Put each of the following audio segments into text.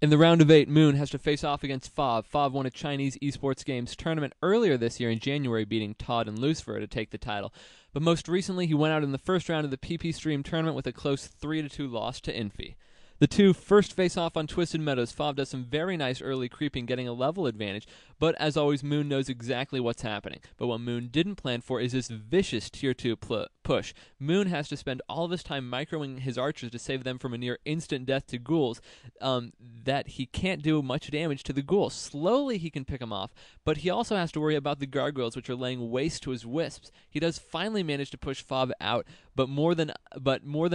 In the round of 8, Moon has to face off against Fav. Fav won a Chinese esports games tournament earlier this year in January, beating Todd and Lucifer to take the title. But most recently, he went out in the first round of the PP Stream tournament with a close 3-2 loss to Infi. The two first face off on Twisted Meadows. Fav does some very nice early creeping, getting a level advantage, but as always, Moon knows exactly what's happening. But what Moon didn't plan for is this vicious Tier 2 push. Moon has to spend all of his time microing his archers to save them from a near instant death to ghouls, that he can't do much damage to the ghouls. Slowly he can pick them off, but he also has to worry about the gargoyles, which are laying waste to his wisps. He does finally manage to push Fav out, but more than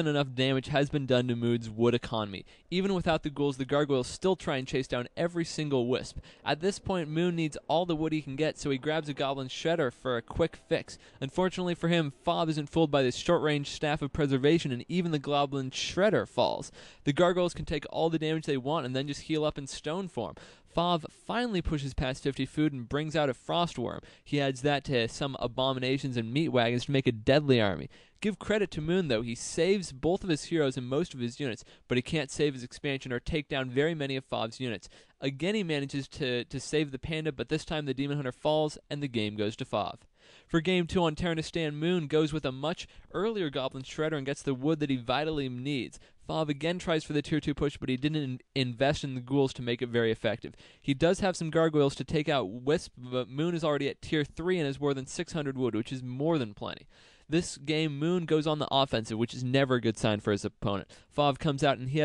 enough damage has been done to Moon's wood economy. Even without the ghouls, the gargoyles still try and chase down every single wisp. At this point, Moon needs all the wood he can get, so he grabs a goblin shredder for a quick fix. Unfortunately for him, Fav isn't fooled by this short-range staff of preservation, and even the goblin shredder falls. The gargoyles can take all the damage they want and then just heal up in stone form. Fav finally pushes past 50 food and brings out a frost worm. He adds that to some abominations and meat wagons to make a deadly army. Give credit to Moon, though. He saves both of his heroes and most of his units, but he can't save his expansion or take down very many of Fav's units. Again, he manages to save the panda, but this time the Demon Hunter falls, and the game goes to Fav. For Game 2 on Terranistan, Moon goes with a much earlier Goblin Shredder and gets the wood that he vitally needs. Fav again tries for the Tier 2 push, but he didn't invest in the ghouls to make it very effective. He does have some gargoyles to take out Wisp, but Moon is already at Tier 3 and has more than 600 wood, which is more than plenty. This game, Moon goes on the offensive, which is never a good sign for his opponent. Fav comes out and he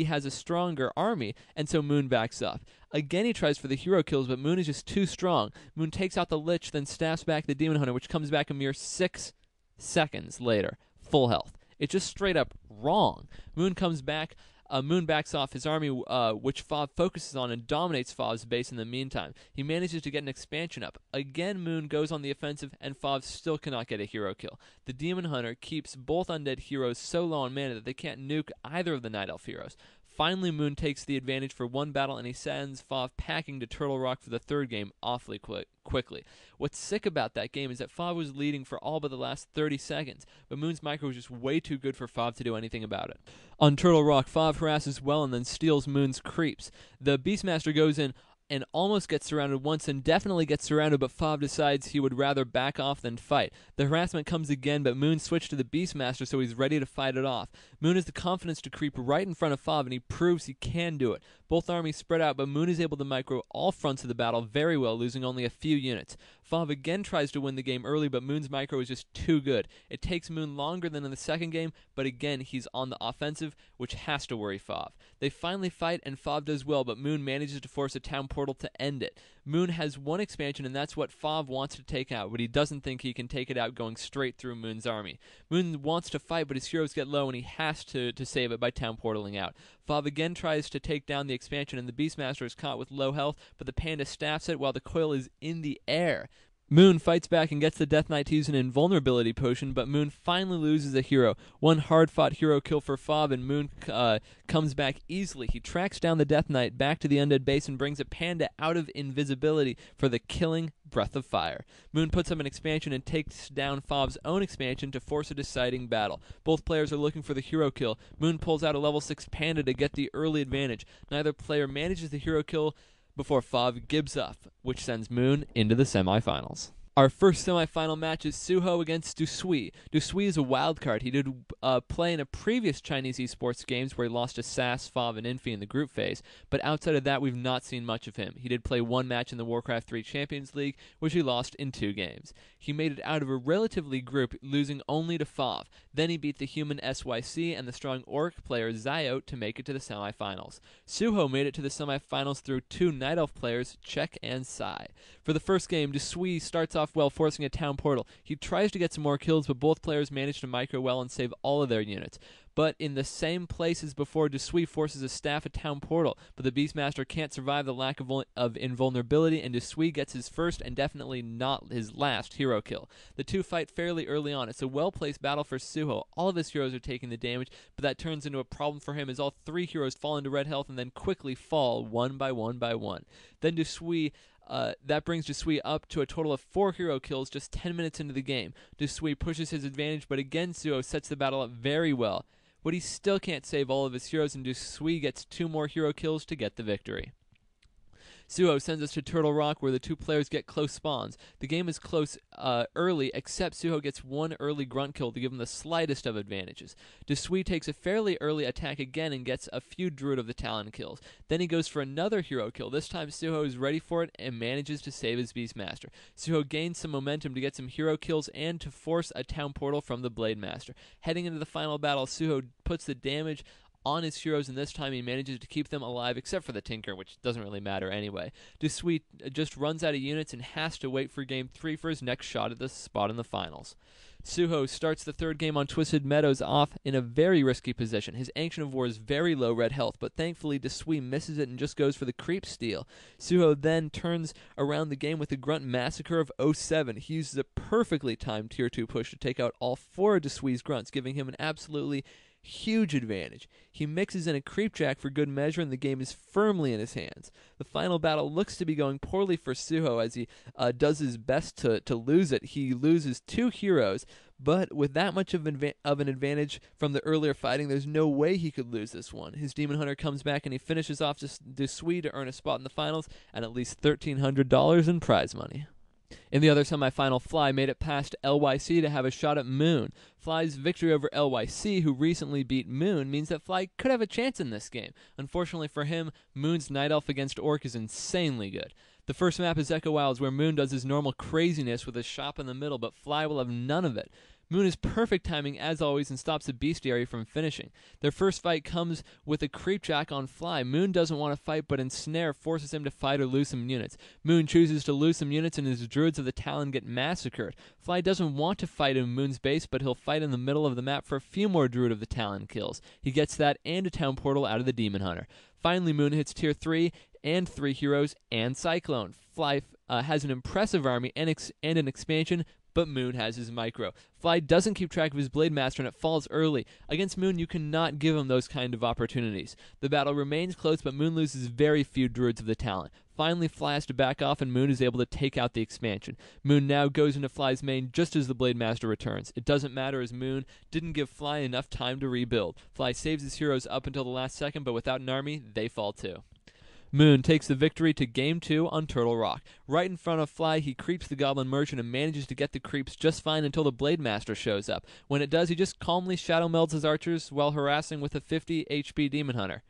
has a stronger army, and so Moon backs up. Again, he tries for the hero kills, but Moon is just too strong. Moon takes out the Lich, then staffs back the Demon Hunter, which comes back a mere 6 seconds later, full health. It's just straight up wrong. Moon comes back. Moon backs off his army, which Fav focuses on, and dominates Fav's base in the meantime. He manages to get an expansion up. Again, Moon goes on the offensive, and Fav still cannot get a hero kill. The Demon Hunter keeps both undead heroes so low on mana that they can't nuke either of the Night Elf heroes. Finally, Moon takes the advantage for one battle, and he sends Fav packing to Turtle Rock for the third game awfully quickly. What's sick about that game is that Fav was leading for all but the last 30 seconds, but Moon's micro was just way too good for Fav to do anything about it. On Turtle Rock, Fav harasses well and then steals Moon's creeps. The Beastmaster goes in and almost gets surrounded once and definitely gets surrounded, but Fav decides he would rather back off than fight. The harassment comes again, but Moon switched to the Beastmaster, so he's ready to fight it off. Moon has the confidence to creep right in front of Fav, and he proves he can do it. Both armies spread out, but Moon is able to micro all fronts of the battle very well, losing only a few units. Fav again tries to win the game early, but Moon's micro is just too good. It takes Moon longer than in the second game, but again, he's on the offensive, which has to worry Fav. They finally fight, and Fav does well, but Moon manages to force a town portal to end it. Moon has one expansion, and that's what Fav wants to take out, but he doesn't think he can take it out going straight through Moon's army. Moon wants to fight, but his heroes get low, and he has to save it by town portaling out. Fav again tries to take down the expansion, and the Beastmaster is caught with low health, but the panda staffs it while the coil is in the air. Moon fights back and gets the Death Knight to use an invulnerability potion, but Moon finally loses a hero. One hard-fought hero kill for Fav, and Moon comes back easily. He tracks down the Death Knight back to the undead base and brings a panda out of invisibility for the killing Breath of Fire. Moon puts up an expansion and takes down Fav's own expansion to force a deciding battle. Both players are looking for the hero kill. Moon pulls out a level 6 panda to get the early advantage. Neither player manages the hero kill before Fav gives up, which sends Moon into the semifinals. Our first semifinal match is Suho against Dusui. Dusui is a wild card. He did play in a previous Chinese esports games where he lost to Sass, Fav, and Infi in the group phase, but outside of that, we've not seen much of him. He did play one match in the Warcraft 3 Champions League, which he lost in 2 games. He made it out of a relatively group, losing only to Fav. Then he beat the human SYC and the strong Orc player Zyot to make it to the semifinals. Suho made it to the semifinals through 2 Night Elf players, Chek and Sai. For the first game, Dusui starts off well, forcing a town portal. He tries to get some more kills, but both players manage to micro well and save all of their units. But in the same place as before, Dusui forces a staff at town portal, but the Beastmaster can't survive the lack of invulnerability, and Dusui gets his first and definitely not his last hero kill. The two fight fairly early on. It's a well-placed battle for Suho. All of his heroes are taking the damage, but that turns into a problem for him as all 3 heroes fall into red health and then quickly fall one by one by one. Then Dusui that brings Dusui up to a total of 4 hero kills just 10 minutes into the game. Dusui pushes his advantage, but again Suho sets the battle up very well. but he still can't save all of his heroes, and Dusui gets 2 more hero kills to get the victory. Suho sends us to Turtle Rock, where the 2 players get close spawns. The game is close early, except Suho gets 1 early grunt kill to give him the slightest of advantages. Dusui takes a fairly early attack again and gets a few Druid of the Talon kills. Then he goes for another hero kill. This time Suho is ready for it and manages to save his Beastmaster. Suho gains some momentum to get some hero kills and to force a town portal from the Blade Master. Heading into the final battle, Suho puts the damage on his heroes, and this time he manages to keep them alive, except for the Tinker, which doesn't really matter anyway. Dusui just runs out of units and has to wait for Game 3 for his next shot at the spot in the finals. Suho starts the 3rd game on Twisted Meadows off in a very risky position. His Ancient of War is very low red health, but thankfully Dusui misses it and just goes for the creep steal. Suho then turns around the game with a Grunt Massacre of 07. He uses a perfectly timed Tier 2 push to take out all 4 of Dusui's Grunts, giving him an absolutely huge advantage. He mixes in a Creepjack for good measure, and the game is firmly in his hands. The final battle looks to be going poorly for Suho as he does his best to lose it. He loses 2 heroes, but with that much of an advantage from the earlier fighting, there's no way he could lose this one. His Demon Hunter comes back and he finishes off Dusui to earn a spot in the finals and at least $1,300 in prize money. In the other semifinal, Fly made it past LYC to have a shot at Moon. Fly's victory over LYC, who recently beat Moon, means that Fly could have a chance in this game. Unfortunately for him, Moon's Night Elf against Orc is insanely good. The first map is Echo Wilds, where Moon does his normal craziness with a shop in the middle, but Fly will have none of it. Moon is perfect timing as always and stops the Bestiary from finishing. Their first fight comes with a Creepjack on Fly. Moon doesn't want to fight, but Ensnare forces him to fight or lose some units. Moon chooses to lose some units and his Druids of the Talon get massacred. Fly doesn't want to fight in Moon's base, but he'll fight in the middle of the map for a few more Druid of the Talon kills. He gets that and a town portal out of the Demon Hunter. Finally, Moon hits Tier 3 and 3 heroes and Cyclone. Fly has an impressive army and an expansion, but Moon has his micro. Fly doesn't keep track of his Blade Master and it falls early. Against Moon, you cannot give him those kind of opportunities. The battle remains close, but Moon loses very few Druids of the Talon. Finally, Fly has to back off and Moon is able to take out the expansion. Moon now goes into Fly's main just as the Blade Master returns. It doesn't matter as Moon didn't give Fly enough time to rebuild. Fly saves his heroes up until the last second, but without an army, they fall too. Moon takes the victory to Game 2 on Turtle Rock. Right in front of Fly, he creeps the Goblin Merchant and manages to get the creeps just fine until the Blade Master shows up. When it does, he just calmly shadow melds his archers while harassing with a 50 HP Demon Hunter.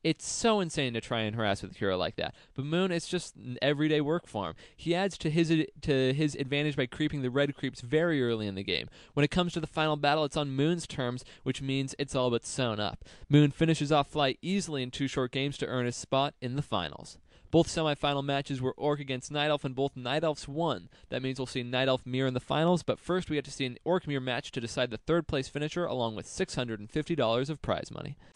It's so insane to try and harass with a hero like that. But Moon, it's just everyday work for him. He adds to his advantage by creeping the red creeps very early in the game. When it comes to the final battle, it's on Moon's terms, which means it's all but sewn up. Moon finishes off Fly easily in 2 short games to earn his spot in the finals. Both semifinal matches were Orc against Night Elf, and both Night Elves won. That means we'll see Night Elf Mirror in the finals, but first we have to see an Orc Mirror match to decide the 3rd place finisher, along with $650 of prize money.